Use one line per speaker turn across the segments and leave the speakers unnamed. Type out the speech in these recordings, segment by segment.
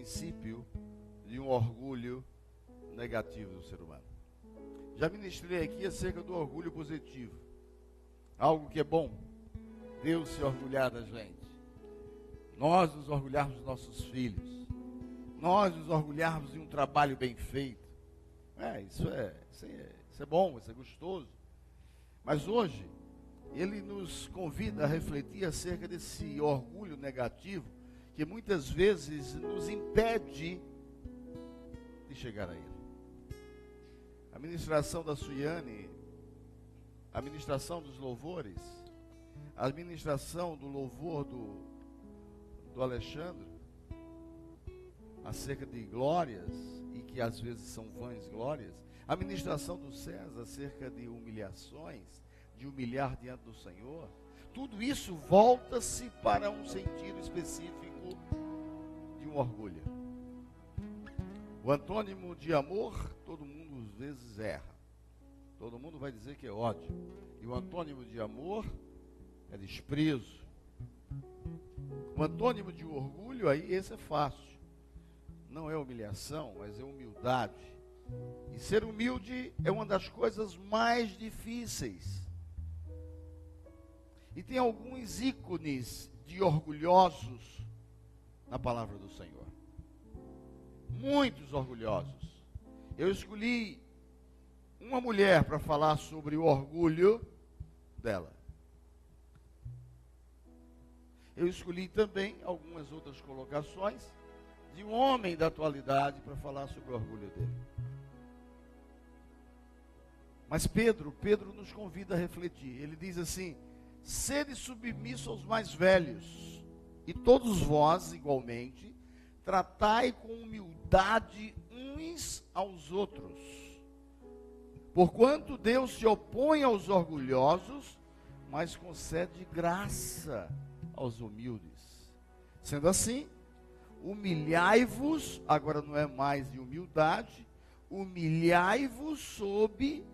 princípio de um orgulho negativo do ser humano. Já ministrei aqui acerca do orgulho positivo. Algo que é bom, Deus se orgulhar da gente. Nós nos orgulharmos dos nossos filhos. Nós nos orgulharmos de um trabalho bem feito. Isso é bom, isso é gostoso. Mas hoje, ele nos convida a refletir acerca desse orgulho negativo que muitas vezes nos impede de chegar a ele. A ministração da Suiane, a ministração dos louvores, a ministração do louvor do Alexandre, acerca de glórias, e que às vezes são vãs glórias, a ministração do César acerca de humilhações, de humilhar diante do Senhor, tudo isso volta-se para um sentido específico de um orgulho. O antônimo de amor, todo mundo às vezes erra. Todo mundo vai dizer que é ódio. E o antônimo de amor é desprezo. O antônimo de orgulho, aí esse é fácil. Não é humilhação, mas é humildade. E ser humilde é uma das coisas mais difíceis. E tem alguns ícones de orgulhosos na palavra do Senhor. Muitos orgulhosos. Eu escolhi uma mulher para falar sobre o orgulho dela. Eu escolhi também algumas outras colocações de um homem da atualidade para falar sobre o orgulho dele. Mas Pedro nos convida a refletir. Ele diz assim: sede submissos aos mais velhos, e todos vós, igualmente, tratai com humildade uns aos outros. Porquanto Deus se opõe aos orgulhosos, mas concede graça aos humildes. Sendo assim, humilhai-vos, agora não é mais de humildade, humilhai-vos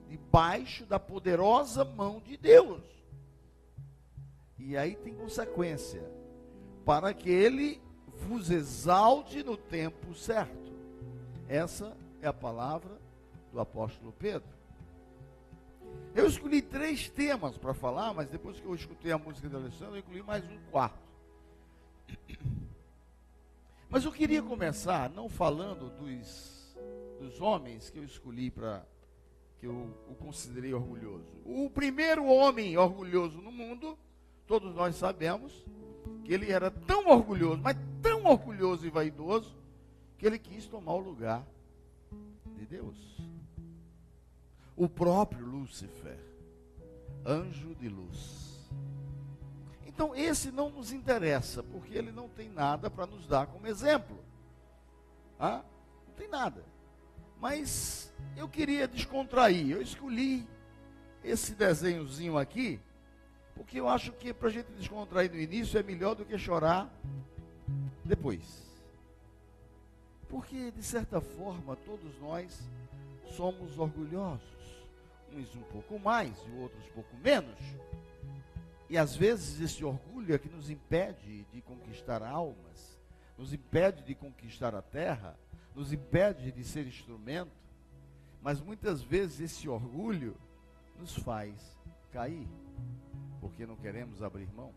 debaixo da poderosa mão de Deus. E aí tem consequência, para que ele vos exalte no tempo certo. Essa é a palavra do apóstolo Pedro. Eu escolhi 3 temas para falar, mas depois que eu escutei a música de Alexandre, eu incluí mais um 4. Mas eu queria começar não falando dos homens que eu escolhi que eu o considerei orgulhoso. O primeiro homem orgulhoso no mundo, todos nós sabemos, que ele era tão orgulhoso, mas tão orgulhoso e vaidoso, que ele quis tomar o lugar de Deus. O próprio Lúcifer, anjo de luz. Então esse não nos interessa, porque ele não tem nada para nos dar como exemplo. Não tem nada. Mas eu queria descontrair. Eu escolhi esse desenhozinho aqui, porque eu acho que para a gente descontrair no início é melhor do que chorar depois. Porque, de certa forma, todos nós somos orgulhosos. Uns um pouco mais e outros um pouco menos. E às vezes esse orgulho é que nos impede de conquistar almas, nos impede de conquistar a terra, nos impede de ser instrumento. Mas muitas vezes esse orgulho nos faz cair, porque não queremos abrir mão.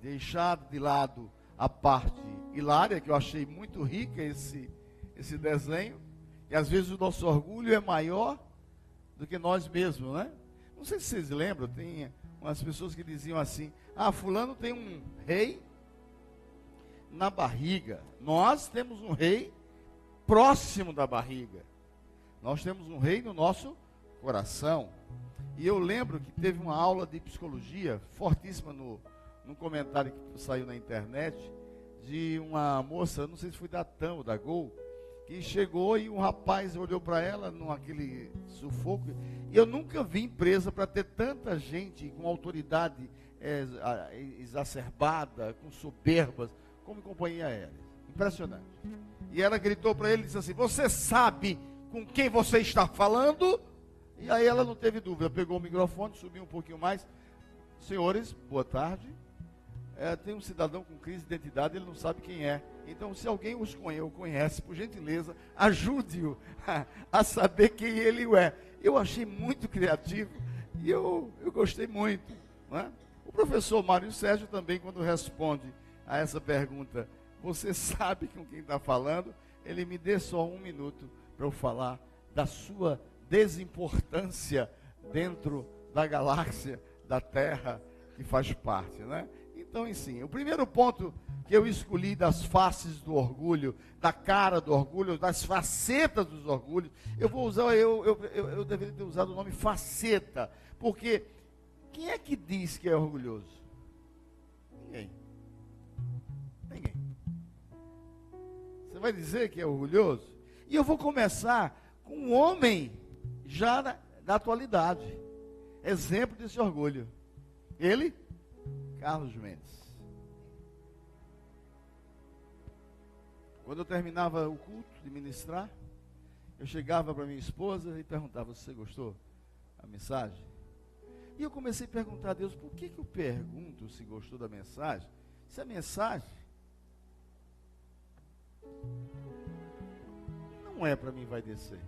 Deixar de lado a parte hilária, que eu achei muito rica esse desenho, e às vezes o nosso orgulho é maior do que nós mesmos, né? Não sei se vocês lembram, tem umas pessoas que diziam assim: fulano tem um rei na barriga. Nós temos um rei próximo da barriga. Nós temos um rei no nosso coração. E eu lembro que teve uma aula de psicologia fortíssima num comentário que saiu na internet, de uma moça, não sei se foi da TAM ou da Gol, que chegou e um rapaz olhou para ela naquele sufoco. E eu nunca vi empresa para ter tanta gente com autoridade exacerbada, com soberbas, como companhia aérea. Impressionante. E ela gritou para ele e disse assim: você sabe com quem você está falando? E aí ela não teve dúvida, pegou o microfone, subiu um pouquinho mais. Senhores, boa tarde. Tem um cidadão com crise de identidade, ele não sabe quem é. Então, se alguém o conhece, por gentileza, ajude-o a saber quem ele é. Eu achei muito criativo e eu gostei muito. Não é? O professor Mário Sérgio também, quando responde a essa pergunta, você sabe com quem está falando? Ele me dê só 1 minuto para eu falar da sua desimportância dentro da galáxia, da Terra, que faz parte, né? Então, assim, o primeiro ponto que eu escolhi das faces do orgulho, da cara do orgulho, das facetas dos orgulhos, eu vou usar, eu deveria ter usado o nome faceta, porque quem é que diz que é orgulhoso? Ninguém. Ninguém. Você vai dizer que é orgulhoso? E eu vou começar com um homem já da atualidade, exemplo desse orgulho. Ele, Carlos Mendes. Quando eu terminava o culto de ministrar, eu chegava para minha esposa e perguntava: você gostou da mensagem? E eu comecei a perguntar a Deus: por que eu pergunto se gostou da mensagem? Se a mensagem não é para mim, vai descer.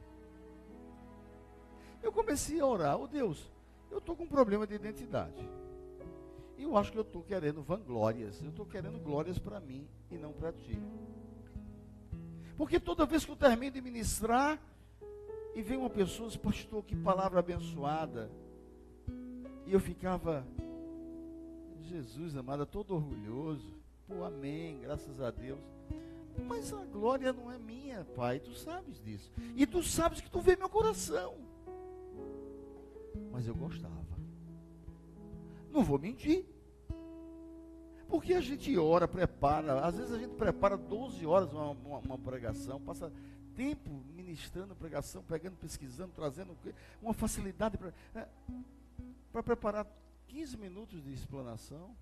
Eu comecei a orar: oh Deus, eu estou com um problema de identidade. E eu acho que eu estou querendo vanglórias. Eu estou querendo glórias para mim e não para ti. Porque toda vez que eu termino de ministrar e vem uma pessoa, diz: pastor, que palavra abençoada. E eu ficava: Jesus amado, todo orgulhoso. Pô, amém, graças a Deus. Mas a glória não é minha, pai, tu sabes disso. E tu sabes que tu vê meu coração. Mas eu gostava. Não vou mentir. Porque a gente ora, prepara. Às vezes a gente prepara 12 horas uma pregação. Passa tempo ministrando pregação, pegando, pesquisando, trazendo uma facilidade para preparar 15 minutos de explanação.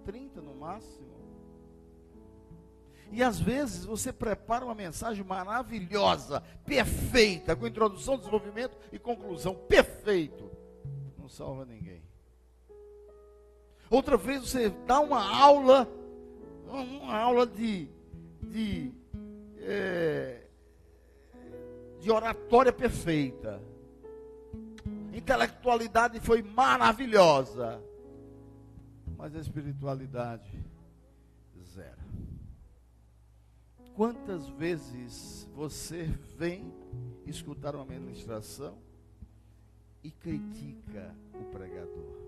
30 no máximo. E às vezes você prepara uma mensagem maravilhosa, perfeita, com introdução, desenvolvimento e conclusão. Perfeito. Não salva ninguém. Outra vez você dá uma aula de oratória perfeita. Intelectualidade foi maravilhosa. Mas a espiritualidade, zero. Quantas vezes você vem escutar uma ministração e critica o pregador?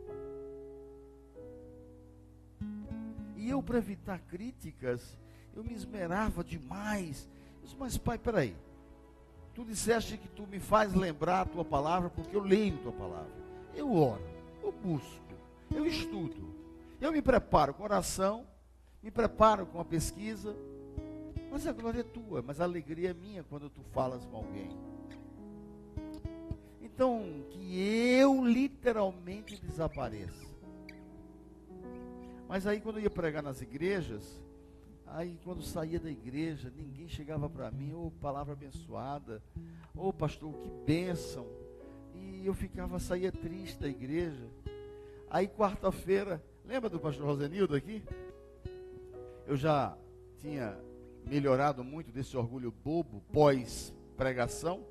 E eu, para evitar críticas, eu me esmerava demais. Eu disse: mas pai, peraí, tu disseste que tu me faz lembrar a tua palavra, porque eu leio a tua palavra, eu oro, eu busco, eu estudo, eu me preparo com oração, me preparo com a pesquisa, mas a glória é tua, mas a alegria é minha quando tu falas com alguém. Então, que eu literalmente desapareça. Mas aí quando eu ia pregar nas igrejas, aí quando saía da igreja, ninguém chegava para mim: ô palavra abençoada, ô pastor, que bênção. E eu saía triste da igreja. Aí quarta-feira, lembra do pastor Rosenildo aqui? Eu já tinha melhorado muito desse orgulho bobo, pós-pregação.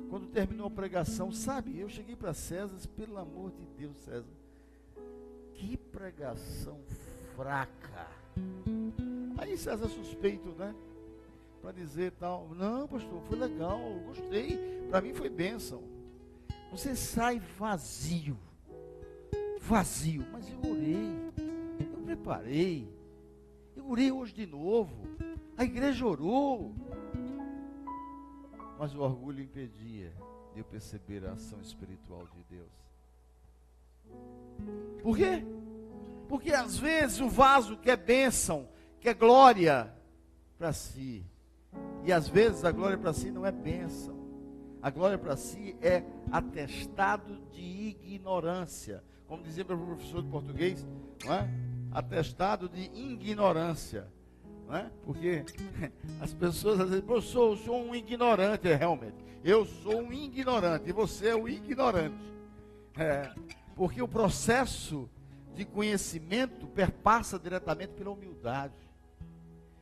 Quando terminou a pregação, sabe, eu cheguei para César: pelo amor de Deus, César, que pregação fraca. Aí César suspeito, né? Para dizer tal: não, pastor, foi legal, eu gostei, para mim foi bênção. Você sai vazio, mas eu orei, eu preparei, eu orei hoje de novo, a igreja orou. Mas o orgulho impedia de eu perceber a ação espiritual de Deus. Por quê? Porque às vezes o vaso quer bênção, quer glória para si. E às vezes a glória para si não é bênção. A glória para si é atestado de ignorância. Como dizia meu professor de português, não é? Atestado de ignorância. Não é? Porque as pessoas às vezes: eu sou um ignorante, realmente. Eu sou um ignorante e você é o ignorante. Porque o processo de conhecimento perpassa diretamente pela humildade.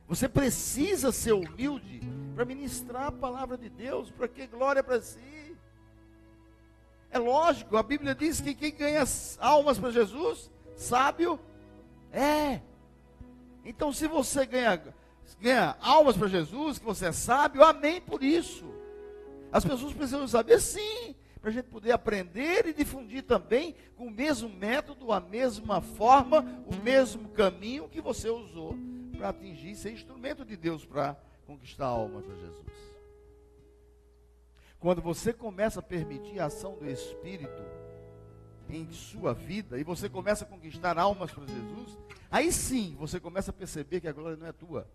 Você precisa ser humilde para ministrar a palavra de Deus, para que glória para si. É lógico, a Bíblia diz que quem ganha almas para Jesus, sábio é. Então, se você ganha almas para Jesus, que você é sábio, amém por isso. As pessoas precisam saber, sim, para a gente poder aprender e difundir também com o mesmo método, a mesma forma, o mesmo caminho que você usou para atingir, ser instrumento de Deus para conquistar a alma para Jesus. Quando você começa a permitir a ação do Espírito em sua vida, e você começa a conquistar almas para Jesus, aí sim você começa a perceber que a glória não é tua.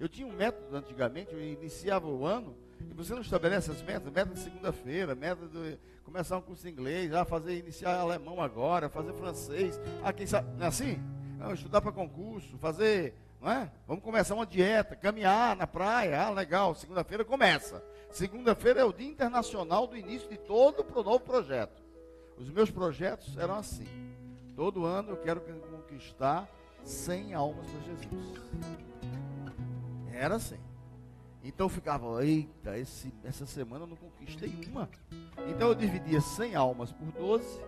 Eu tinha um método antigamente, eu iniciava o ano, e você não estabelece as metas, meta de segunda-feira, meta de começar um curso de inglês, iniciar alemão agora, fazer francês, quem sabe, não é assim? Não, estudar para concurso, fazer, não é? Vamos começar uma dieta, caminhar na praia, legal, segunda-feira começa. Segunda-feira é o dia internacional do início de todo o novo projeto. Os meus projetos eram assim, todo ano eu quero conquistar 100 almas para Jesus. Era assim. Então eu ficava, eita, essa semana eu não conquistei uma. Então eu dividia 100 almas por 12,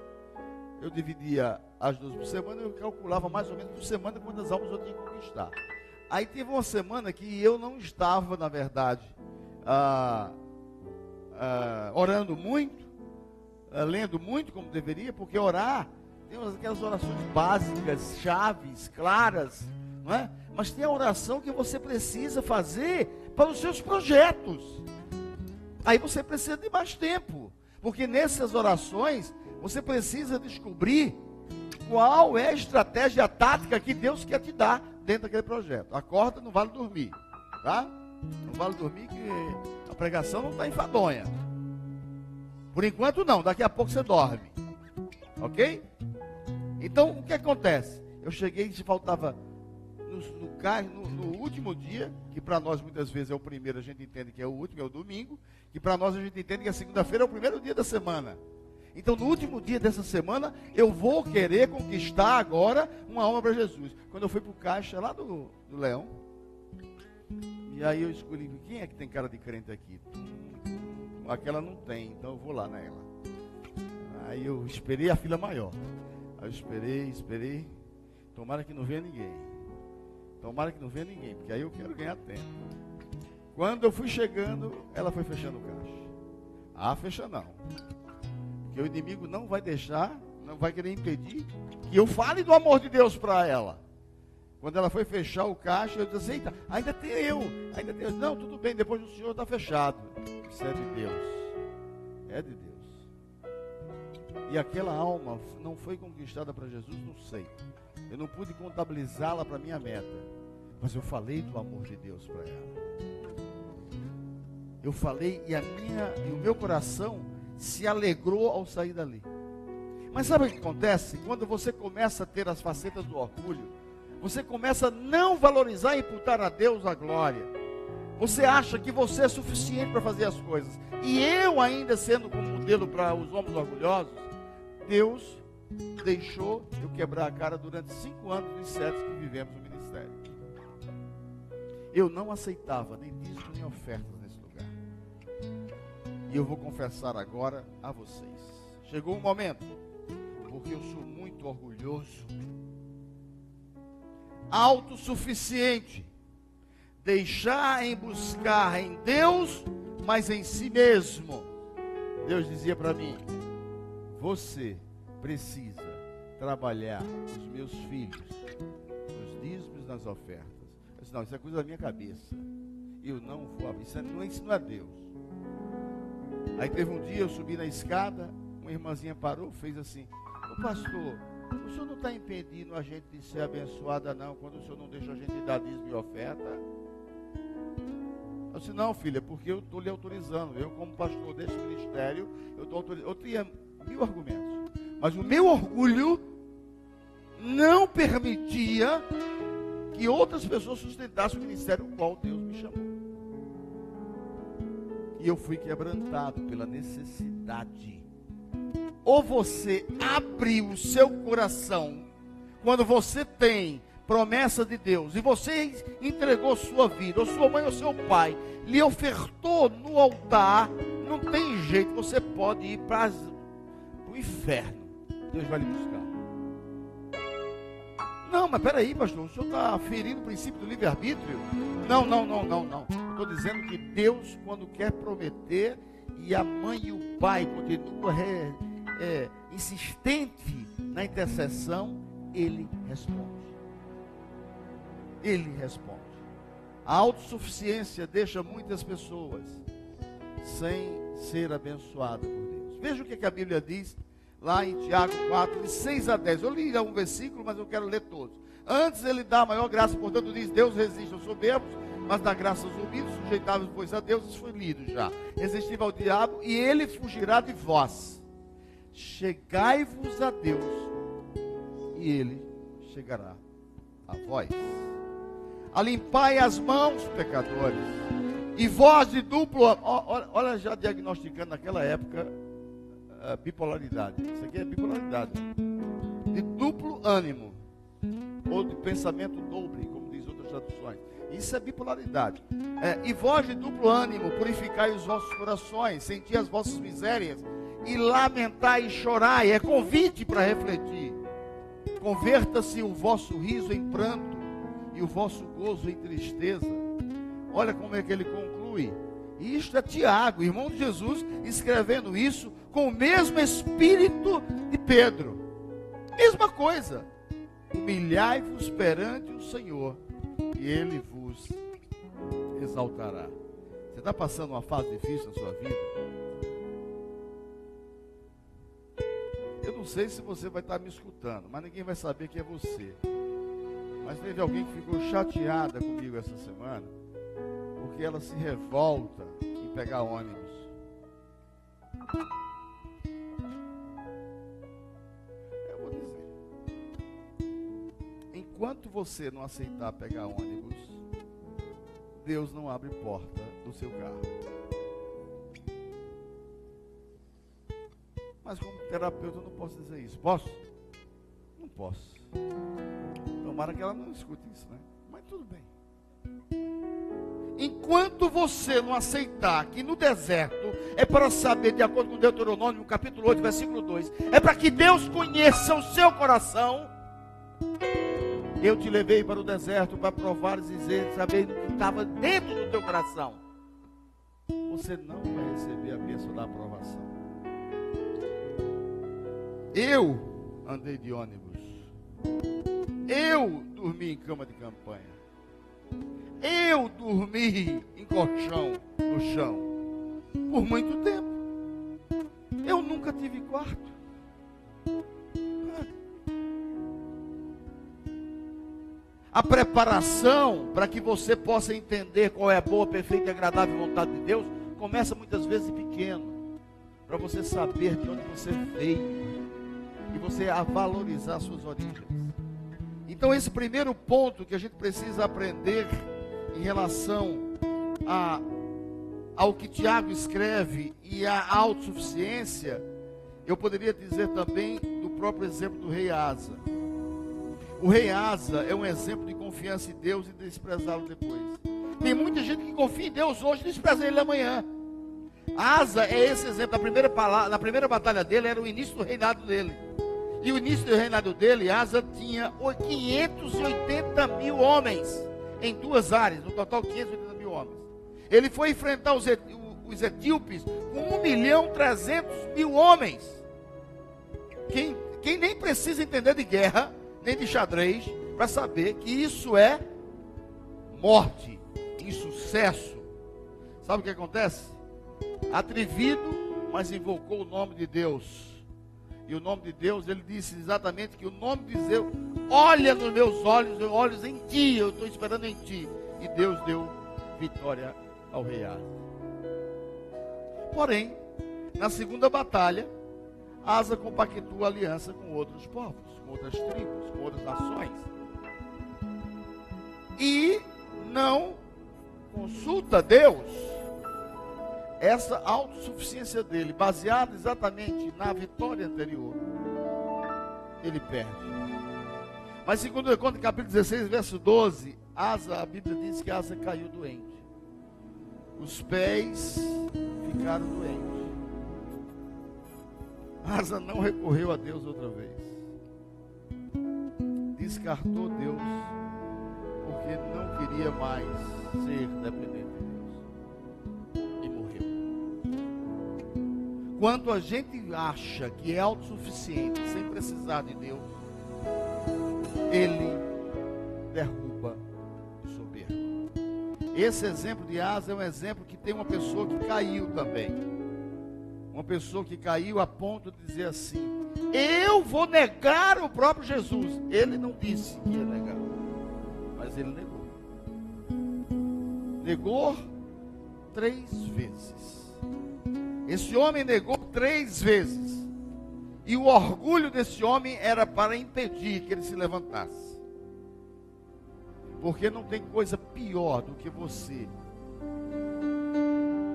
eu dividia as 12 por semana, eu calculava mais ou menos por semana quantas almas eu tinha que conquistar. Aí teve uma semana que eu não estava, na verdade, orando muito, lendo muito como deveria, porque orar, tem aquelas orações básicas, chaves, claras, não é? Mas tem a oração que você precisa fazer para os seus projetos. Aí você precisa de mais tempo, porque nessas orações você precisa descobrir qual é a estratégia, a tática que Deus quer te dar dentro daquele projeto. Acorda, não vale dormir, tá? Não vale dormir que a pregação não está enfadonha. Por enquanto não, daqui a pouco você dorme. Ok? Então o que acontece? Eu cheguei e faltava no último dia, que para nós muitas vezes é o primeiro, a gente entende que é o último, é o domingo, que para nós a gente entende que a segunda-feira é o primeiro dia da semana. Então no último dia dessa semana, eu vou querer conquistar agora uma alma para Jesus. Quando eu fui para o caixa lá do Leão, e aí eu escolhi, quem é que tem cara de crente aqui? Aquela não tem, então eu vou lá nela. Aí eu esperei a fila maior. Aí eu esperei, tomara que não venha ninguém. Porque aí eu quero ganhar tempo. Quando eu fui chegando, ela foi fechando o caixa. Fecha não. Porque o inimigo não vai deixar, não vai querer impedir que eu fale do amor de Deus para ela. Quando ela foi fechar o caixa, eu disse, eita, ainda tem eu. Não, tudo bem, depois do senhor está fechado. Isso é de Deus. É de Deus. E aquela alma não foi conquistada para Jesus, não sei. Eu não pude contabilizá-la para minha meta. Mas eu falei do amor de Deus para ela. Eu falei e o meu coração se alegrou ao sair dali. Mas sabe o que acontece? Quando você começa a ter as facetas do orgulho, você começa a não valorizar e imputar a Deus a glória. Você acha que você é suficiente para fazer as coisas. E eu ainda sendo como modelo para os homens orgulhosos, Deus deixou eu quebrar a cara durante 5 anos dos 7 que vivemos no ministério. Eu não aceitava nem dízimo nem ofertas nesse lugar. E eu vou confessar agora a vocês. Chegou um momento, porque eu sou muito orgulhoso, autossuficiente, deixar em buscar em Deus, mas em si mesmo. Deus dizia para mim, você precisa trabalhar os meus filhos nos dízimos, nas ofertas. Eu disse, não, isso é coisa da minha cabeça. Eu não vou abrir, isso não é Deus. Aí teve um dia, eu subi na escada, uma irmãzinha parou, fez assim, ô pastor, o senhor não está impedindo a gente de ser abençoada não, quando o senhor não deixa a gente dar dízimo e oferta? Eu disse, não filha, porque eu estou lhe autorizando, eu como pastor desse ministério, eu estou autorizando. Eu tinha 1000 argumentos, mas o meu orgulho não permitia que outras pessoas sustentassem o ministério ao qual Deus me chamou. E eu fui quebrantado pela necessidade. Ou você abre o seu coração quando você tem promessa de Deus, e você entregou sua vida, ou sua mãe ou seu pai, lhe ofertou no altar, não tem jeito, você pode ir para o inferno. Deus vai lhe buscar. Não, mas peraí, pastor, o senhor está ferindo o princípio do livre-arbítrio? Não. Estou dizendo que Deus, quando quer prometer, e a mãe e o pai continuam insistente na intercessão, Ele responde. Ele responde. A autossuficiência deixa muitas pessoas sem ser abençoadas por Deus. Veja o que a Bíblia diz lá em Tiago 4, de 6 a 10. Eu li um versículo, mas eu quero ler todos. Antes ele dá a maior graça, portanto diz: Deus resiste aos soberbos, mas dá graça aos humildes. Sujeitáveis, pois, a Deus. Isso foi lido já. Resistível ao diabo, e ele fugirá de vós. Chegai-vos a Deus, e ele chegará a vós. Alimpai as mãos, pecadores, e vós de duplo... Olha, já diagnosticando naquela época bipolaridade. Isso aqui é bipolaridade. De duplo ânimo, ou de pensamento dobre, como diz outras traduções. Isso é bipolaridade. E vós de duplo ânimo, purificai os vossos corações, senti as vossas misérias, e lamentai e chorai. É convite para refletir. Converta-se o vosso riso em pranto e o vosso gozo em tristeza. Olha como é que ele conclui. E isto é Tiago, irmão de Jesus, escrevendo isso com o mesmo espírito de Pedro. Mesma coisa. Humilhai-vos perante o Senhor, e Ele vos exaltará. Você está passando uma fase difícil na sua vida? Eu não sei se você vai estar me escutando, mas ninguém vai saber que é você. Mas teve alguém que ficou chateada comigo essa semana, porque ela se revolta em pegar ônibus. Eu vou dizer, enquanto você não aceitar pegar ônibus, Deus não abre porta do seu carro. Mas como terapeuta eu não posso dizer isso. Posso? Não posso. Tomara que ela não escute isso, né? Mas tudo bem. Enquanto você não aceitar que no deserto é para saber, de acordo com Deuteronômio, capítulo 8, versículo 2, é para que Deus conheça o seu coração. Eu te levei para o deserto para provar e dizer, saber o que estava dentro do teu coração. Você não vai receber a bênção da aprovação. Eu andei de ônibus. Eu dormi em cama de campanha. Eu dormi em colchão no chão por muito tempo. Eu nunca tive quarto. A preparação para que você possa entender qual é a boa, perfeita e agradável vontade de Deus começa muitas vezes pequeno, para você saber de onde você veio e você a valorizar suas origens. Então esse primeiro ponto que a gente precisa aprender em relação ao que Tiago escreve e à autossuficiência, eu poderia dizer também do próprio exemplo do rei Asa. O rei Asa é um exemplo de confiança em Deus e de desprezá-lo depois. Tem muita gente que confia em Deus hoje e despreza ele amanhã. Asa é esse exemplo. Na primeira batalha dele era o início do reinado dele. E o início do reinado dele, Asa tinha 580 mil homens em duas áreas, no total 580 mil homens. Ele foi enfrentar os etíopes com 1.300.000 homens. Quem nem precisa entender de guerra, nem de xadrez, para saber que isso é morte, insucesso. Sabe o que acontece? Atrevido, mas invocou o nome de Deus. E o nome de Deus, ele disse exatamente que o nome de Deus, olha nos meus olhos em ti, eu estou esperando em ti. E Deus deu vitória ao rei Asa. Porém, na segunda batalha, Asa compactua aliança com outros povos, com outras tribos, com outras nações. E não consulta Deus. Essa autossuficiência dele, baseada exatamente na vitória anterior, ele perde. Mas segundo Contos, capítulo 16, verso 12, Asa, a Bíblia diz que Asa caiu doente. Os pés ficaram doentes. Asa não recorreu a Deus outra vez. Descartou Deus, porque não queria mais ser dependente de Deus. E morreu. Quando a gente acha que é autossuficiente, sem precisar de Deus, ele derruba o soberbo. Esse exemplo de Asa é um exemplo que tem uma pessoa que caiu também. Uma pessoa que caiu a ponto de dizer assim: eu vou negar o próprio Jesus. Ele não disse que ia negar, mas ele negou. Negou 3 vezes. Esse homem negou 3 vezes. E o orgulho desse homem era para impedir que ele se levantasse. Porque não tem coisa pior do que você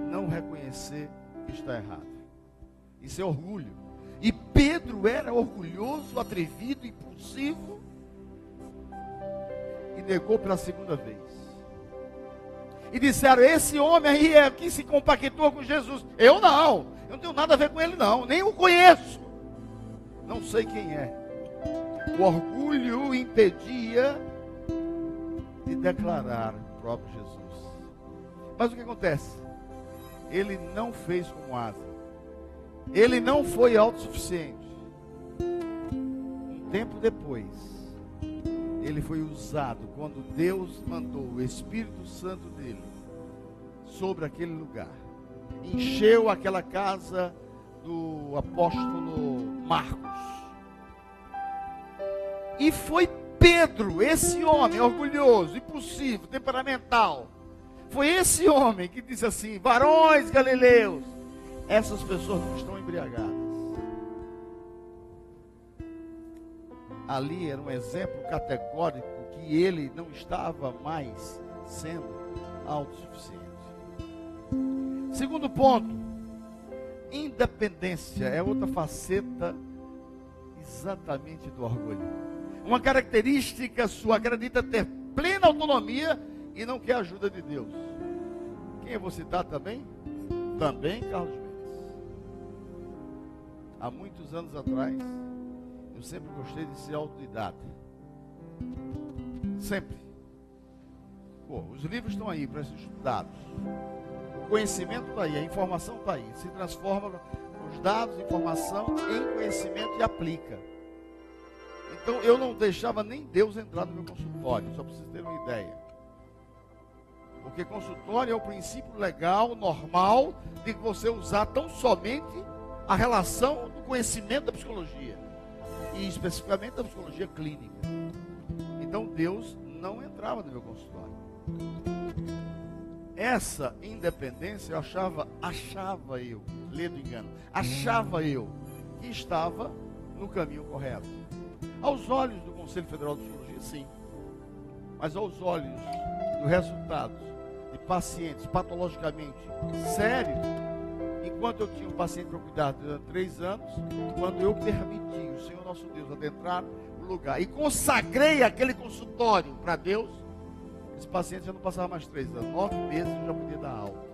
não reconhecer que está errado. Isso é orgulho. E Pedro era orgulhoso, atrevido, impulsivo. E negou pela 2ª vez. E disseram: esse homem aí é que se compactou com Jesus. Eu não tenho nada a ver com ele não, nem o conheço. Não sei quem é. O orgulho impedia de declarar o próprio Jesus. Mas o que acontece? Ele não fez como Asa. Ele não foi autossuficiente. Um tempo depois, ele foi usado quando Deus mandou o Espírito Santo dele sobre aquele lugar. Encheu aquela casa do apóstolo Marcos. E foi Pedro, esse homem orgulhoso, impulsivo, temperamental. Foi esse homem que disse assim: varões galileus, essas pessoas não estão embriagadas. Ali era um exemplo categórico que ele não estava mais sendo autossuficiente. Segundo ponto, independência é outra faceta exatamente do orgulho. Uma característica sua: acredita ter plena autonomia e não quer a ajuda de Deus. Quem eu vou citar também? Também Carlos Mendes. Há muitos anos atrás, eu sempre gostei de ser autodidata. Sempre. Os livros estão aí para ser estudados. O conhecimento está aí, a informação está aí. Se transforma os dados, informação em conhecimento e aplica. Então eu não deixava nem Deus entrar no meu consultório, só para vocês terem uma ideia. Porque consultório é o princípio legal, normal, de você usar tão somente a relação do conhecimento da psicologia. E especificamente da psicologia clínica. Então Deus não entrava no meu consultório. Essa independência eu achava eu, ledo engano, achava eu que estava no caminho correto. Aos olhos do Conselho Federal de Psicologia, sim. Mas aos olhos dos resultados de pacientes patologicamente sérios, enquanto eu tinha um paciente para cuidar durante 3 anos, quando eu permiti o Senhor nosso Deus adentrar no lugar e consagrei aquele consultório para Deus, esse paciente já não passava mais 3 anos, 9 meses eu já podia dar aula.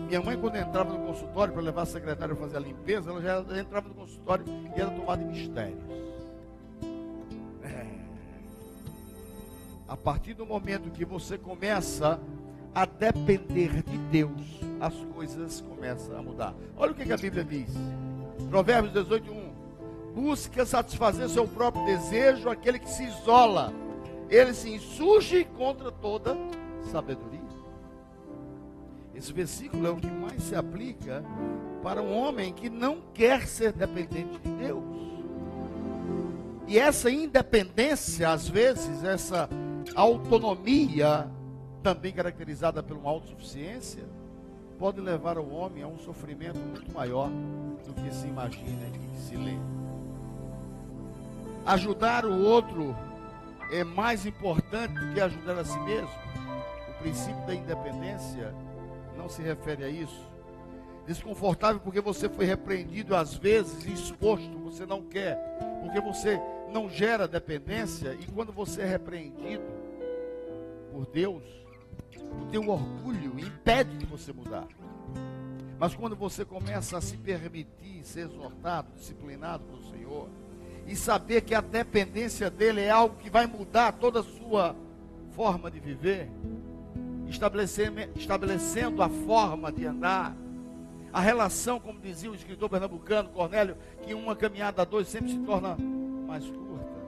Minha mãe, quando entrava no consultório para levar a secretária para fazer a limpeza, ela já entrava no consultório e era tomada de mistérios. A partir do momento que você começa a depender de Deus, as coisas começam a mudar. Olha o que a Bíblia diz. Provérbios 18:1. Busca satisfazer seu próprio desejo aquele que se isola. Ele se insurge contra toda sabedoria. Esse versículo é o que mais se aplica para um homem que não quer ser dependente de Deus. E essa independência, às vezes, essa autonomia, também caracterizada por uma autossuficiência, pode levar o homem a um sofrimento muito maior do que se imagina e que se lê. Ajudar o outro é mais importante do que ajudar a si mesmo. O princípio da independência não se refere a isso. Desconfortável porque você foi repreendido às vezes e exposto, você não quer. Porque você não gera dependência, e quando você é repreendido por Deus, o teu orgulho impede de você mudar. Mas quando você começa a se permitir ser exortado, disciplinado pelo Senhor, e saber que a dependência dele é algo que vai mudar toda a sua forma de viver, estabelecendo a forma de andar, a relação, como dizia o escritor pernambucano Cornélio, que uma caminhada a dois sempre se torna mais curta.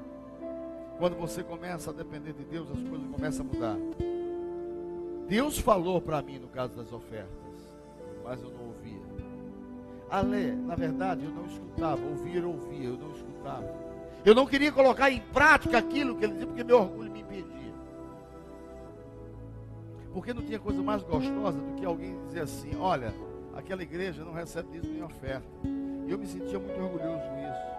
Quando você começa a depender de Deus, as coisas começam a mudar. Deus falou para mim no caso das ofertas, mas eu não ouvia. Na verdade, eu não escutava. Ouvir, eu ouvia, eu não escutava. Eu não queria colocar em prática aquilo que ele dizia, porque meu orgulho me impedia. Porque não tinha coisa mais gostosa do que alguém dizer assim: olha, aquela igreja não recebe dízimo nem oferta. E eu me sentia muito orgulhoso disso.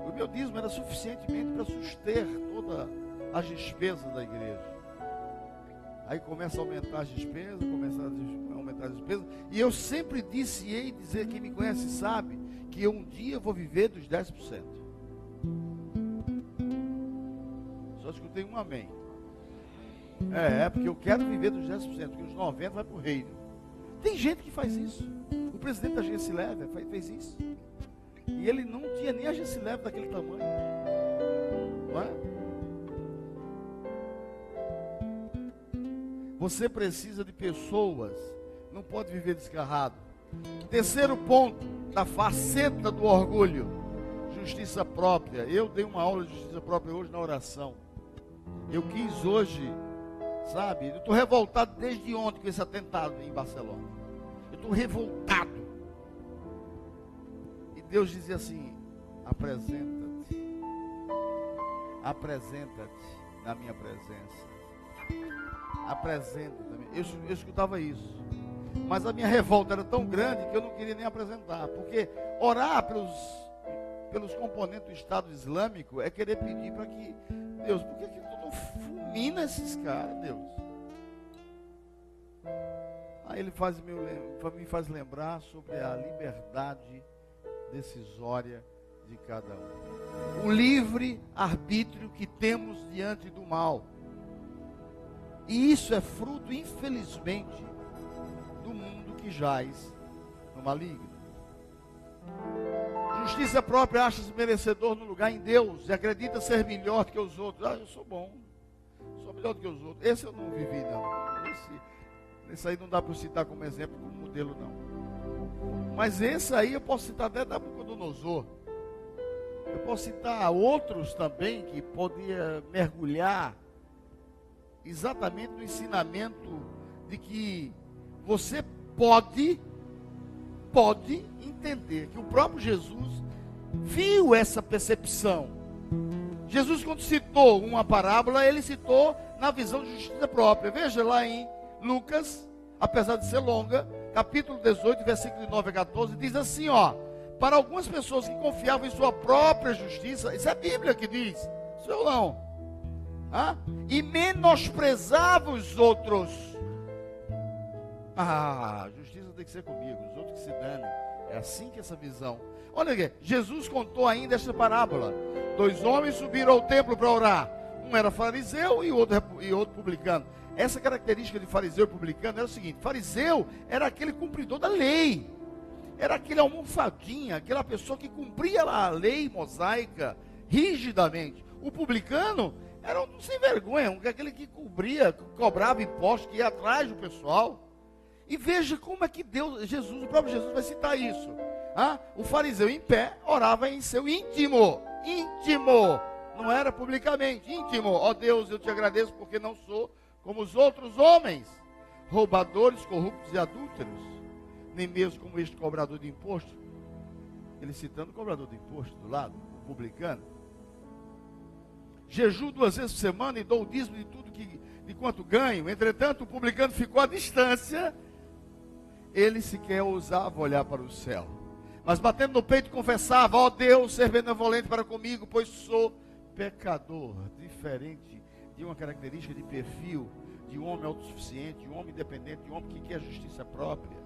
O meu dízimo era suficientemente para suster todas as despesas da igreja. Aí começa a aumentar as despesas, e eu sempre disse, e hei de dizer, quem me conhece sabe, que eu um dia vou viver dos 10%. Só escutei um amém. Porque eu quero viver dos 10%, porque os 90% vai para o reino. Tem gente que faz isso. O presidente da agência leve fez isso. E ele não tinha nem agência leve daquele tamanho. Não é? Você precisa de pessoas, não pode viver desgarrado. Terceiro ponto, da faceta do orgulho: justiça própria. Eu dei uma aula de justiça própria hoje na oração. Eu quis hoje, sabe, eu estou revoltado desde ontem com esse atentado em Barcelona. Eu estou revoltado. E Deus dizia assim: apresenta-te na minha presença. Apresenta-me. Eu escutava isso. Mas a minha revolta era tão grande que eu não queria nem apresentar. Porque orar pelos componentes do Estado Islâmico é querer pedir para que Deus, por que tu não fulmina esses caras, Deus? Aí ele me faz lembrar sobre a liberdade decisória de cada um. O livre arbítrio que temos diante do mal. E isso é fruto, infelizmente, do mundo que jaz no maligno. Justiça própria acha-se merecedor no lugar em Deus e acredita ser melhor do que os outros. Eu sou bom, sou melhor do que os outros. Esse eu não vivi, não. Esse aí não dá para eu citar como exemplo, como modelo, não. Mas esse aí eu posso citar até Nabucodonosor. Eu posso citar outros também que podia mergulhar exatamente no ensinamento de que você pode entender que o próprio Jesus viu essa percepção. Jesus, quando citou uma parábola, ele citou na visão de justiça própria. Veja lá em Lucas, apesar de ser longa, capítulo 18, versículo 9 a 14, diz assim, para algumas pessoas que confiavam em sua própria justiça, isso é a Bíblia que diz, isso eu não. E menosprezava os outros. A justiça tem que ser comigo, os outros que se danem. É assim que essa visão. Olha aqui, Jesus contou ainda esta parábola. 2 homens subiram ao templo para orar. Um era fariseu e outro publicano. Essa característica de fariseu e publicano era o seguinte: fariseu era aquele cumpridor da lei. Era aquele almofadinha, aquela pessoa que cumpria a lei mosaica rigidamente. O publicano era um sem vergonha, aquele que cobrava impostos, que ia atrás do pessoal. E veja como é que o próprio Jesus vai citar isso. O fariseu em pé orava em seu íntimo, não era publicamente, íntimo. Ó Deus, eu te agradeço porque não sou como os outros homens, roubadores, corruptos e adúlteros, nem mesmo como este cobrador de imposto. Ele citando o cobrador de imposto do lado, o publicano. Jejuo 2 vezes por semana e dou o dízimo de tudo de quanto ganho. Entretanto, o publicano ficou à distância. Ele sequer ousava olhar para o céu, mas batendo no peito confessava: ó Deus, ser benevolente para comigo, pois sou pecador. Diferente de uma característica de perfil de um homem autossuficiente, de um homem independente, de um homem que quer justiça própria.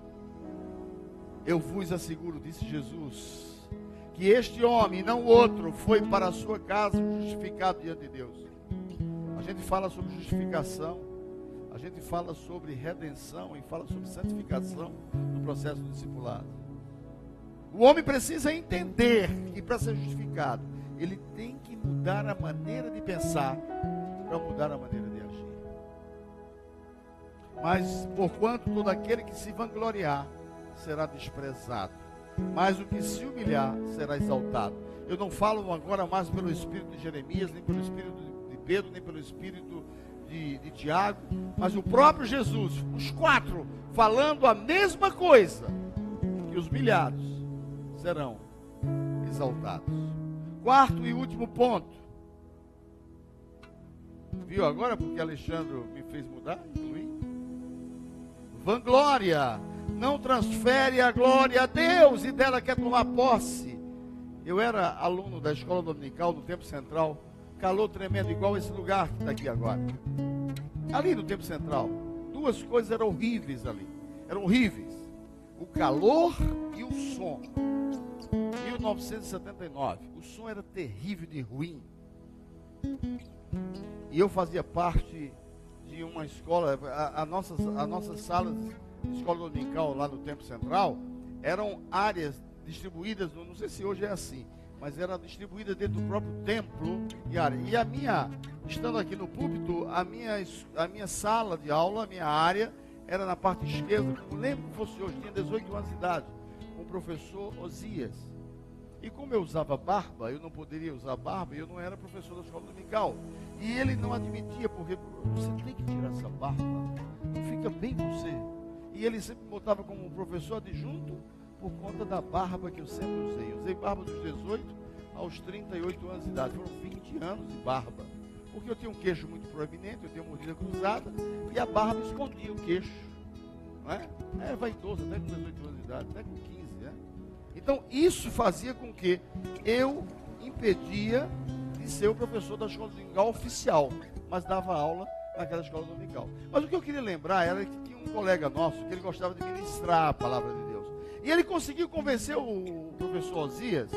Eu vos asseguro, disse Jesus, que este homem, e não o outro, foi para a sua casa justificado diante de Deus. A gente fala sobre justificação, a gente fala sobre redenção e fala sobre santificação no processo do discipulado. O homem precisa entender que para ser justificado, ele tem que mudar a maneira de pensar para mudar a maneira de agir. Mas, porquanto todo aquele que se vangloriar será desprezado, mas o que se humilhar será exaltado. Eu não falo agora mais pelo espírito de Jeremias, nem pelo espírito de Pedro, nem pelo espírito de Tiago, mas o próprio Jesus, os quatro, falando a mesma coisa, que os humilhados serão exaltados. Quarto e último ponto. Viu agora porque Alexandre me fez mudar? Incluir? Vanglória não transfere a glória a Deus e dela quer tomar posse. Eu era aluno da escola dominical no Tempo Central, calor tremendo, igual esse lugar que está aqui agora. Ali no Tempo Central, duas coisas eram horríveis ali. Eram horríveis. O calor e o som. 1979. O som era terrível de ruim. E eu fazia parte de uma escola, as nossas salas de escola dominical lá no Tempo Central eram áreas distribuídas, não sei se hoje é assim, mas era distribuída dentro do próprio templo e área. E a minha, estando aqui no púlpito, a minha sala de aula, a minha área, era na parte esquerda, como lembro que fosse hoje, tinha 18 anos de idade, com o professor Osias. E como eu usava barba, eu não poderia usar barba, eu não era professor da escola dominical. E ele não admitia, porque você tem que tirar essa barba, não fica bem você. E ele sempre me botava como professor adjunto por conta da barba que eu sempre usei. Eu usei barba dos 18 aos 38 anos de idade. Foram 20 anos de barba. Porque eu tenho um queixo muito proeminente, eu tenho mordida cruzada, e a barba escondia o queixo. Não é? É vaidoso, até com 18 anos de idade, até com 15, né? Então, isso fazia com que eu impedia de ser o professor da escola dominical oficial, mas dava aula naquela escola dominical. Mas o que eu queria lembrar era que tinha um colega nosso que ele gostava de ministrar a palavra de Deus. E ele conseguiu convencer o professor Osias,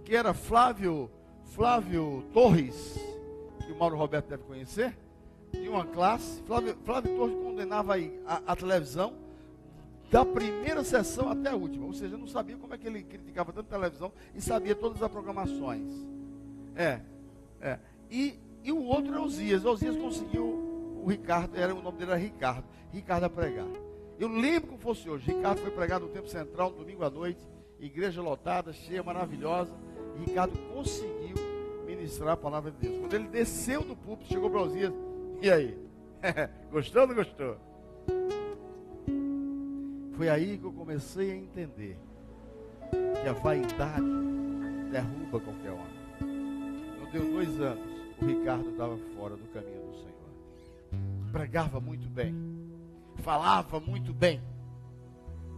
que era Flávio Torres, que o Mauro Roberto deve conhecer, de uma classe. Flávio Torres condenava a televisão da primeira sessão até a última. Ou seja, eu não sabia como é que ele criticava tanto a televisão e sabia todas as programações. E o outro é Osias. Osias conseguiu o Ricardo, o nome dele era Ricardo a pregar. Eu lembro como fosse hoje. Ricardo foi pregar no Tempo Central, no domingo à noite, igreja lotada, cheia, maravilhosa. E Ricardo conseguiu ministrar a palavra de Deus. Quando ele desceu do púlpito, chegou para Osias, e aí? Gostou ou não gostou? Foi aí que eu comecei a entender que a vaidade derruba qualquer homem. Não deu 2 anos, o Ricardo estava fora do caminho do Senhor. Pregava muito bem, falava muito bem,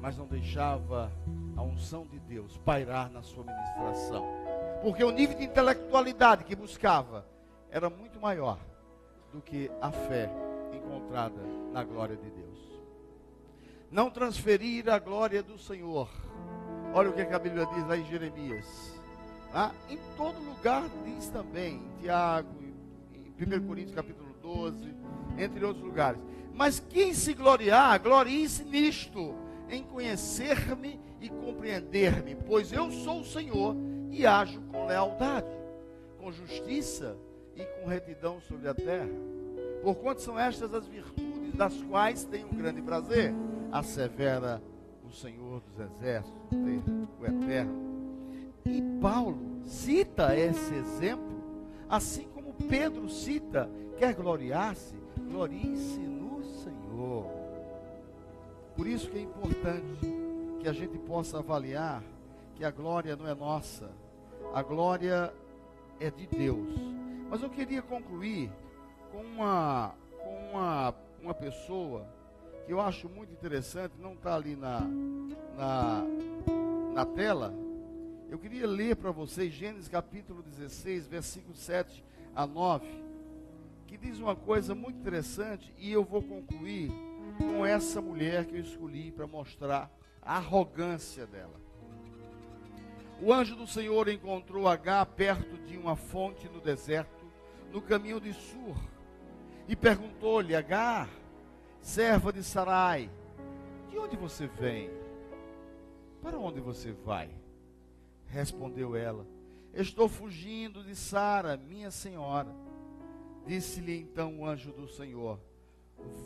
mas não deixava a unção de Deus pairar na sua ministração. Porque o nível de intelectualidade que buscava era muito maior do que a fé encontrada na glória de Deus. Não transferir a glória do Senhor. Olha o que a Bíblia diz lá em Jeremias. Em todo lugar diz também, em Tiago, em 1 Coríntios capítulo 12, entre outros lugares. Mas quem se gloriar, glorie-se nisto, em conhecer-me e compreender-me, pois eu sou o Senhor e ajo com lealdade, com justiça e com retidão sobre a terra. Porquanto são estas as virtudes das quais tenho um grande prazer, assevera o Senhor dos Exércitos, o Eterno. E Paulo cita esse exemplo, assim como Pedro cita, quer gloriar-se, glorie-se no Senhor. Por isso que é importante que a gente possa avaliar que a glória não é nossa, a glória é de Deus. Mas eu queria concluir com uma pessoa que eu acho muito interessante, não está ali na tela. Eu queria ler para vocês Gênesis capítulo 16, versículos 7 a 9, que diz uma coisa muito interessante, e eu vou concluir com essa mulher que eu escolhi para mostrar a arrogância dela. o anjo do Senhor encontrou Agar perto de uma fonte no deserto, no caminho de Sur, e perguntou-lhe: Agar, serva de Sarai, de onde você vem? Para onde você vai? Respondeu ela: estou fugindo de Sara, minha senhora. Disse-lhe então o anjo do Senhor: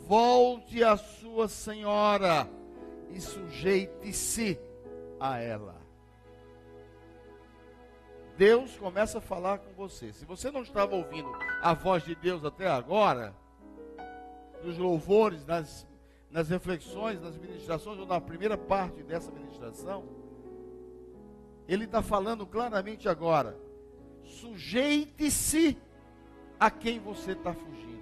volte à sua senhora e sujeite-se a ela. Deus começa a falar com você. Se você não estava ouvindo a voz de Deus até agora, nos louvores, nas reflexões, nas ministrações, ou na primeira parte dessa ministração, Ele está falando claramente agora: sujeite-se a quem você está fugindo.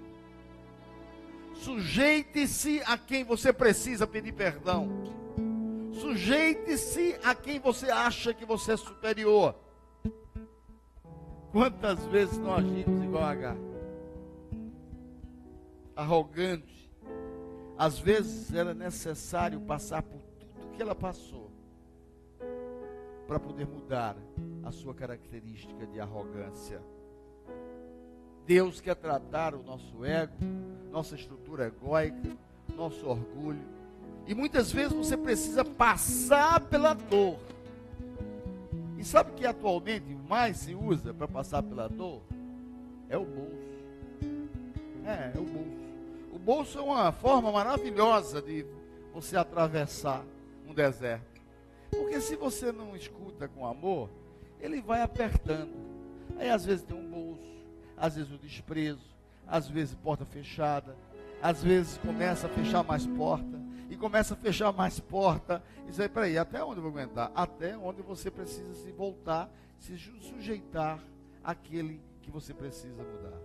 Sujeite-se a quem você precisa pedir perdão. Sujeite-se a quem você acha que você é superior. Quantas vezes nós agimos igual a Agar? Arrogante. Às vezes era necessário passar por tudo que ela passou para poder mudar a sua característica de arrogância. Deus quer tratar o nosso ego, nossa estrutura egóica, nosso orgulho. E muitas vezes você precisa passar pela dor. E sabe o que atualmente mais se usa para passar pela dor? É o bolso. É o bolso. O bolso é uma forma maravilhosa de você atravessar um deserto. Porque se você não escuta com amor, ele vai apertando. Aí às vezes tem um bolso, às vezes o desprezo, às vezes porta fechada, às vezes começa a fechar mais porta, e começa a fechar mais porta. Isso aí, peraí, até onde eu vou aguentar? Até onde você precisa se voltar, se sujeitar àquele que você precisa mudar.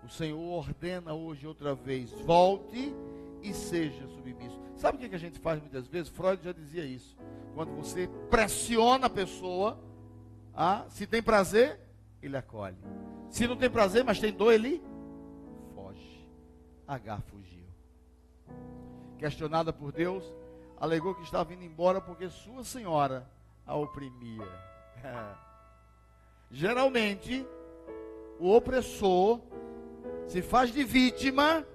O Senhor ordena hoje outra vez: volte e seja submisso. Sabe o que a gente faz muitas vezes? Freud já dizia isso. Quando você pressiona a pessoa, se tem prazer, ele acolhe. Se não tem prazer, mas tem dor, ele foge. Agar fugiu. Questionada por Deus, alegou que estava indo embora porque sua senhora a oprimia. Geralmente, o opressor se faz de vítima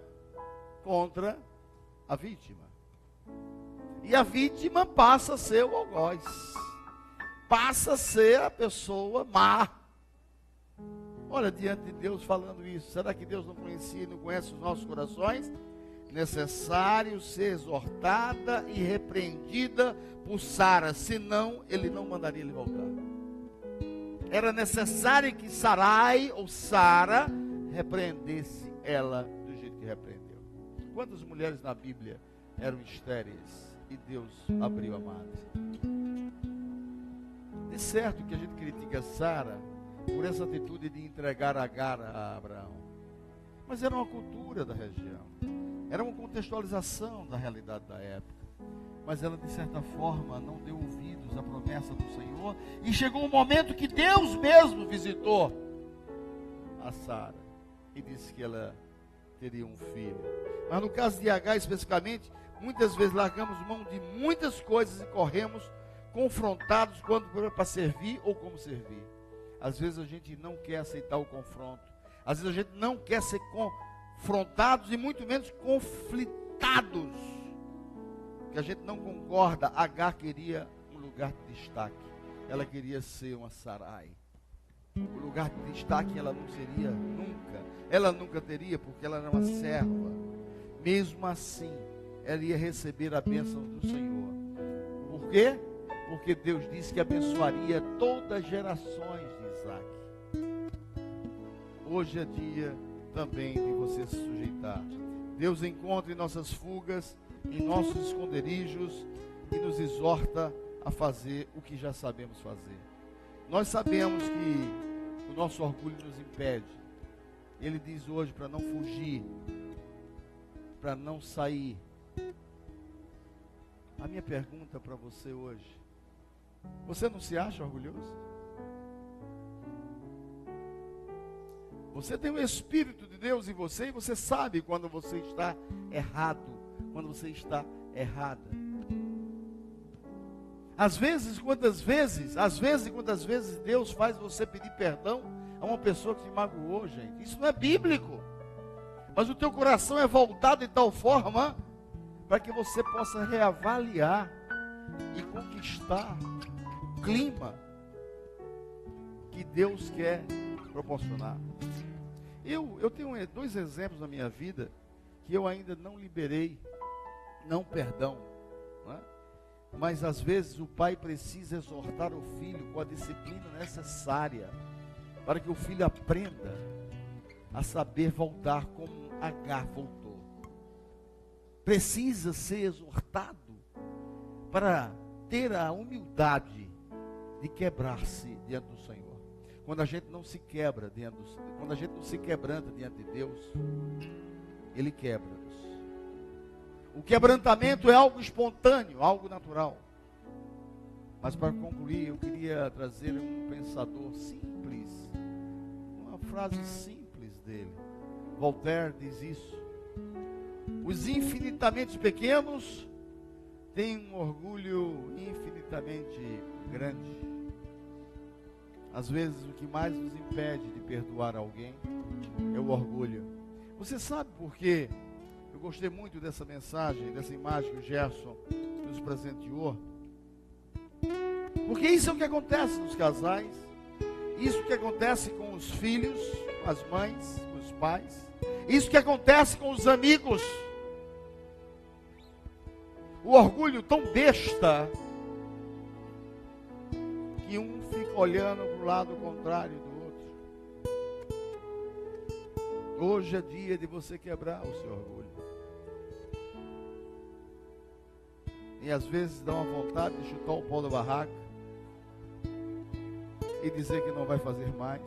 contra a vítima. E a vítima passa a ser o algoz. Passa a ser a pessoa má. Olha, diante de Deus falando isso, será que Deus não conhecia e não conhece os nossos corações? Necessário ser exortada e repreendida por Sara, senão ele não mandaria ele voltar. Era necessário que Sarai ou Sara repreendesse ela do jeito que repreendeu. Quantas mulheres na Bíblia eram estéreis e Deus abriu a madre? De certo que a gente critica Sara por essa atitude de entregar Agar a Abraão, mas era uma cultura da região. Era uma contextualização da realidade da época. Mas ela, de certa forma, não deu ouvidos à promessa do Senhor. E chegou um momento que Deus mesmo visitou a Sara e disse que ela teria um filho. Mas no caso de Agar especificamente, muitas vezes largamos mão de muitas coisas e corremos confrontados quando para servir ou como servir. Às vezes a gente não quer aceitar o confronto. Às vezes a gente não quer ser confrontados e muito menos conflitados, que a gente não concorda. Agar queria um lugar de destaque. Ela queria ser uma Sarai. O lugar de destaque ela não seria nunca. Ela nunca teria, porque ela era uma serva. Mesmo assim, ela ia receber a bênção do Senhor. Por quê? Porque Deus disse que abençoaria todas as gerações de Isaac. Hoje é dia também de você se sujeitar. Deus encontra em nossas fugas, em nossos esconderijos, e nos exorta a fazer o que já sabemos fazer. Nós sabemos que o nosso orgulho nos impede. Ele diz hoje para não fugir, para não sair. A minha pergunta para você hoje: você não se acha orgulhoso? Você tem o Espírito de Deus em você e você sabe quando você está errado, quando você está errada. Às vezes, quantas vezes Deus faz você pedir perdão a uma pessoa que te magoou, gente? Isso não é bíblico. Mas o teu coração é voltado de tal forma para que você possa reavaliar e conquistar o clima que Deus quer proporcionar. Eu tenho 2 exemplos na minha vida que eu ainda não liberei, não perdão, né? Mas às vezes o pai precisa exortar o filho com a disciplina necessária para que o filho aprenda a saber voltar como Agar voltou. Precisa ser exortado para ter a humildade de quebrar-se diante do Senhor. Quando a gente não se quebra quando a gente não se quebranta diante de Deus, Ele quebra-nos. O quebrantamento é algo espontâneo, algo natural. Mas para concluir, eu queria trazer um pensador simples, uma frase simples dele. Voltaire diz isso: os infinitamente pequenos têm um orgulho infinitamente grande. Às vezes o que mais nos impede de perdoar alguém é o orgulho. Você sabe por quê? Eu gostei muito dessa mensagem, dessa imagem que o Gerson nos presenteou. Porque isso é o que acontece nos casais. Isso que acontece com os filhos, com as mães, com os pais. Isso que acontece com os amigos. O orgulho tão besta que um fica olhando para o lado contrário do outro. Hoje é dia de você quebrar o seu orgulho. E às vezes dá uma vontade de chutar o pau da barraca e dizer que não vai fazer mais.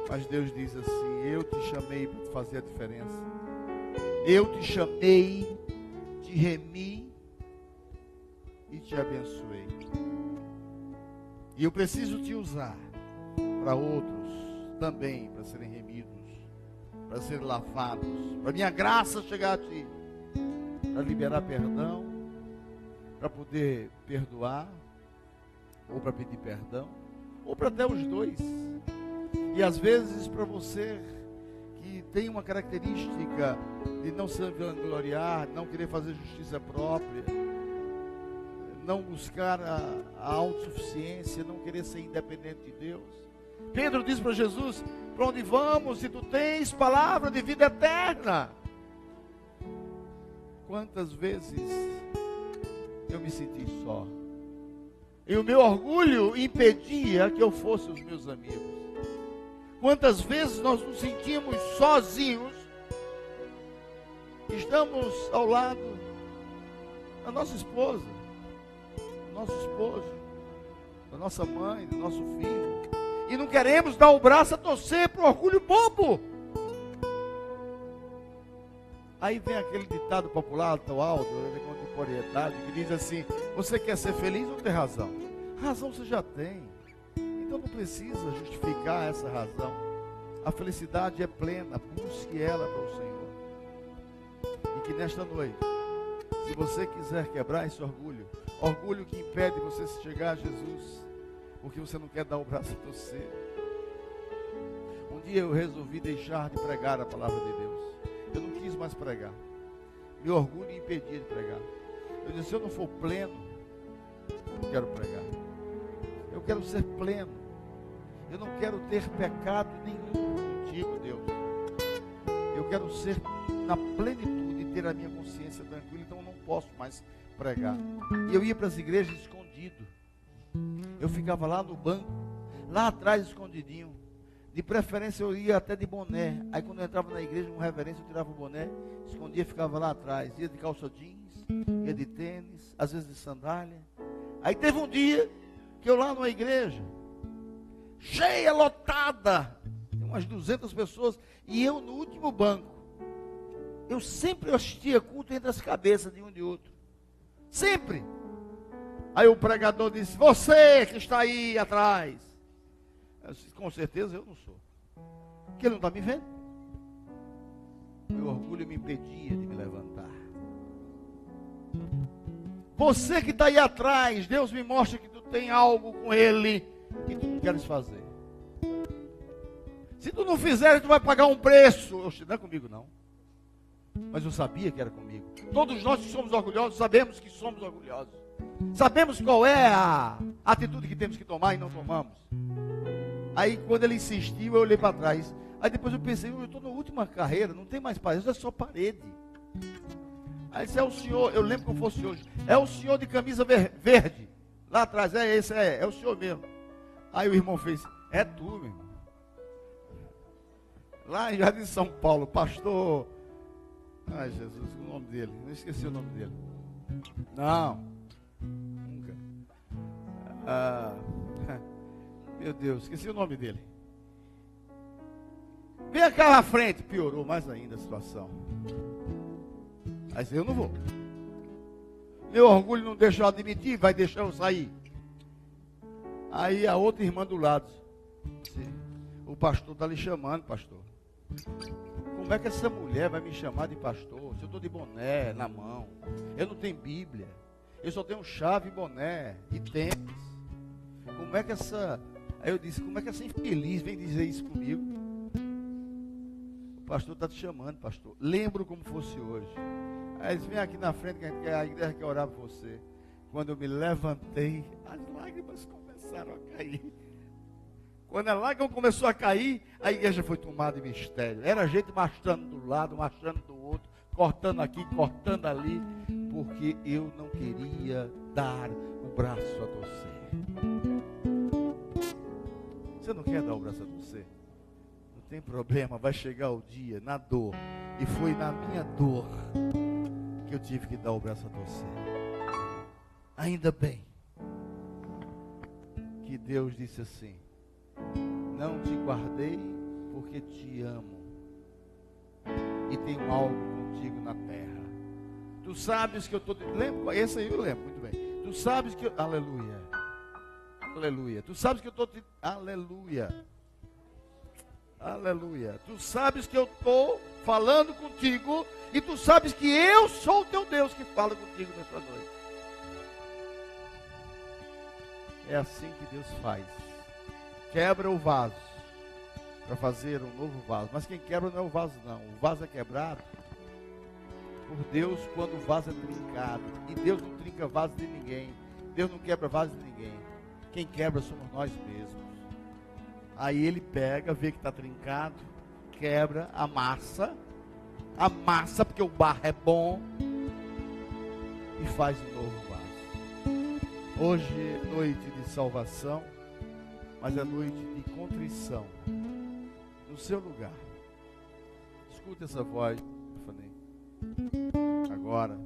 Mas Deus diz assim: eu te chamei para fazer a diferença. Eu te chamei, te remi e te abençoei. E eu preciso te usar para outros também, para serem remidos, para serem lavados, para minha graça chegar a ti, para liberar perdão, para poder perdoar, ou para pedir perdão, ou para até os dois. E às vezes para você que tem uma característica de não se vangloriar, não querer fazer justiça própria, não buscar a autossuficiência, não querer ser independente de Deus. Pedro diz para Jesus: para onde vamos se tu tens palavra de vida eterna? Quantas vezes eu me senti só, e o meu orgulho impedia que eu fosse os meus amigos. Quantas vezes nós nos sentimos sozinhos, estamos ao lado da nossa esposa, do nosso esposo, da nossa mãe, do nosso filho, e não queremos dar o braço a torcer para o orgulho bobo. Aí vem aquele ditado popular, tão alto, de contemporaneidade, que diz assim: você quer ser feliz ou ter razão? Razão você já tem, então não precisa justificar essa razão. A felicidade é plena, busque ela para o Senhor. E que nesta noite, se você quiser quebrar esse orgulho, orgulho que impede você de chegar a Jesus, porque você não quer dar o braço a torcer. Um dia eu resolvi deixar de pregar a palavra de Deus. Eu não quis mais pregar. Meu orgulho me impedia de pregar. Eu disse: se eu não for pleno, eu não quero pregar. Eu quero ser pleno. Eu não quero ter pecado nenhum contigo, Deus. Eu quero ser na plenitude e ter a minha consciência tranquila. Então eu não posso mais pregar. E eu ia para as igrejas escondido. Eu ficava lá no banco, lá atrás escondidinho. De preferência eu ia até de boné. Aí quando eu entrava na igreja com reverência, eu tirava o boné, escondia e ficava lá atrás. Ia de calça jeans, ia de tênis, às vezes de sandália. Aí teve um dia que eu lá numa igreja, cheia, lotada, umas 200 pessoas, e eu no último banco. Eu sempre assistia culto entre as cabeças de um e de outro. Sempre. Aí o pregador disse: você que está aí atrás. Eu disse: com certeza eu não sou. Porque ele não está me vendo. Meu orgulho me impedia de me levantar. Você que está aí atrás, Deus me mostra que tu tem algo com Ele que tu não queres fazer. Se tu não fizer, tu vai pagar um preço. Não é comigo não. Mas eu sabia que era comigo. Todos nós que somos orgulhosos, sabemos que somos orgulhosos. Sabemos qual é a atitude que temos que tomar e não tomamos. Aí quando ele insistiu, eu olhei para trás. Aí depois eu pensei, eu estou na última carreira, não tem mais parede, é só parede. Aí disse, é o senhor, eu lembro como fosse hoje, é o senhor de camisa verde, lá atrás, é o senhor mesmo. Aí o irmão fez, é tu, meu irmão. Lá em Jardim São Paulo, pastor, ai Jesus, o nome dele, não esqueci o nome dele. Não, nunca. Meu Deus, esqueci o nome dele. Vem cá na frente, piorou mais ainda a situação. Aí eu não vou. Meu orgulho não deixa eu admitir, vai deixar eu sair. Aí a outra irmã do lado disse, o pastor está lhe chamando, pastor. Como é que essa mulher vai me chamar de pastor? Se eu estou de boné na mão, eu não tenho Bíblia, eu só tenho chave, boné e tênis. Como é que essa... Aí eu disse, como é que essa infeliz vem dizer isso comigo? O pastor está te chamando, pastor. Lembro como fosse hoje. Aí eles vêm aqui na frente, que a igreja quer orar por você. Quando eu me levantei, as lágrimas começaram a cair. Quando a lágrima começou a cair, a igreja foi tomada de mistério. Era gente marchando do lado, marchando do outro, cortando aqui, cortando ali, porque eu não queria dar o braço a torcer. Você não quer dar o braço a torcer? Não tem problema, vai chegar o dia, na dor. E foi na minha dor que eu tive que dar o braço a torcer. Ainda bem que Deus disse assim, não te guardei porque te amo e tenho algo contigo na terra. Tu sabes que eu estou... Lembra? Esse aí eu lembro muito bem. Tu sabes que eu... Aleluia. Aleluia. Tu sabes que eu estou... Aleluia. Aleluia. Tu sabes que eu estou falando contigo e tu sabes que eu sou o teu Deus que fala contigo nessa noite. É assim que Deus faz. Quebra o vaso para fazer um novo vaso. Mas quem quebra não é o vaso não. O vaso é quebrado por Deus quando o vaso é trincado. E Deus não trinca vaso de ninguém. Deus não quebra vaso de ninguém. Quem quebra somos nós mesmos. Aí ele pega, vê que está trincado, quebra, amassa, porque o barro é bom, e faz um novo vaso. Hoje é noite de salvação, mas é noite de contrição. No seu lugar. Escuta essa voz, Stephanie. Agora,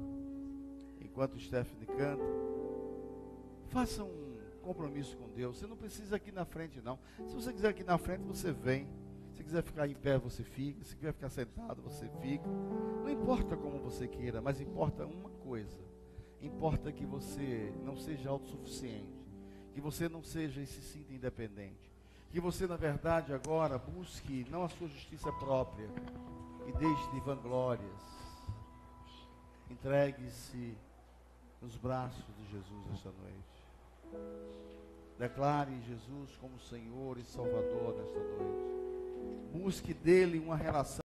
enquanto o Stephanie canta, faça um compromisso com Deus. Você não precisa aqui na frente não. Se você quiser aqui na frente, você vem. Se quiser ficar em pé, você fica. Se quiser ficar sentado, você fica. Não importa como você queira, mas importa uma coisa. Importa que você não seja autossuficiente, que você não seja e se sinta independente, que você na verdade agora busque não a sua justiça própria e deixe de vanglórias. Entregue-se nos braços de Jesus esta noite. Declare Jesus como Senhor e Salvador nesta noite. Busque dele uma relação